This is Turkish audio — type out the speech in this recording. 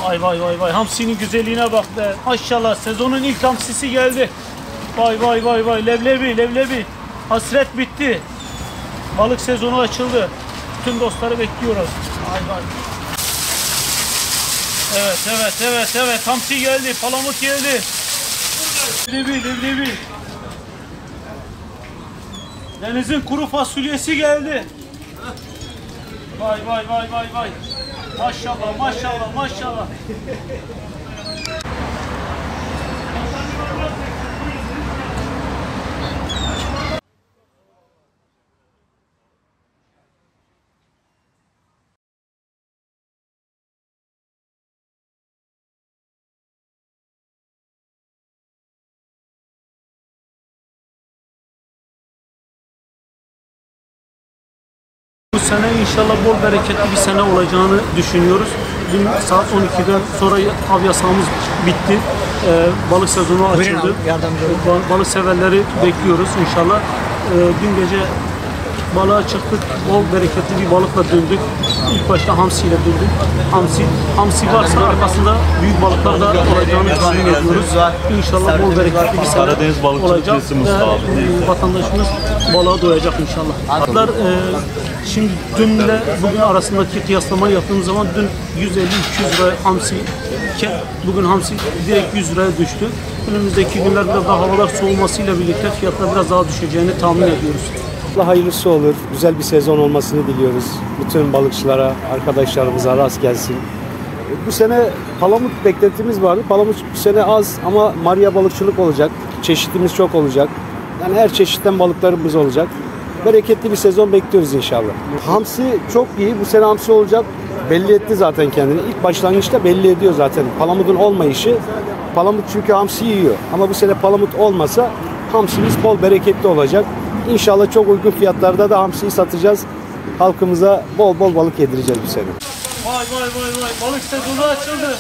Vay vay vay vay, hamsinin güzelliğine bak be. Maşallah, sezonun ilk hamsisi geldi. Vay vay vay vay, leblebi leblebi. Hasret bitti. Balık sezonu açıldı. Bütün dostları bekliyoruz. Vay vay. Evet evet evet evet, hamsi geldi, palamut geldi. Leblebi leblebi. Denizin kuru fasulyesi geldi. Vay vay vay vay vay. Maşallah maşallah maşallah. Bu sene inşallah bol bereketli bir sene olacağını düşünüyoruz. Dün saat 12'den sonra av yasağımız bitti. Balık sezonu açıldı. Balık severleri bekliyoruz inşallah. Dün gece balığa çıktık. Bol bereketli bir balıkla döndük. İlk başta hamsi ile döndük. Hamsi varsa arkasında büyük balıklar da olacağını tahmin ediyoruz. İnşallah bol bereketli bir sene Karadeniz olacak. Vatandaşımız balığa doyacak inşallah. Balıklar şimdi dünle bugün arasındaki kıyaslama yaptığımız zaman dün 150-200 lira hamsi, bugün hamsi direkt 100 liraya düştü. Önümüzdeki günler biraz daha havalar soğumasıyla birlikte fiyatlar biraz daha düşeceğini tahmin ediyoruz. Allah hayırlısı olur. Güzel bir sezon olmasını diliyoruz. Bütün balıkçılara, arkadaşlarımıza rast gelsin. Bu sene palamut beklentimiz vardı. Palamut bu sene az ama marya balıkçılık olacak. Çeşitimiz çok olacak. Yani her çeşitten balıklarımız olacak. Bereketli bir sezon bekliyoruz inşallah. Hamsi çok iyi. Bu sene hamsi olacak. Belli etti zaten kendini. İlk başlangıçta belli ediyor zaten. Palamutun olmayışı. Palamut çünkü hamsi yiyor. Ama bu sene palamut olmasa hamsimiz bol bereketli olacak. İnşallah çok uygun fiyatlarda da hamsiyi satacağız. Halkımıza bol bol balık yedireceğiz bu sene. Vay vay vay vay, balık sezonu açıldı.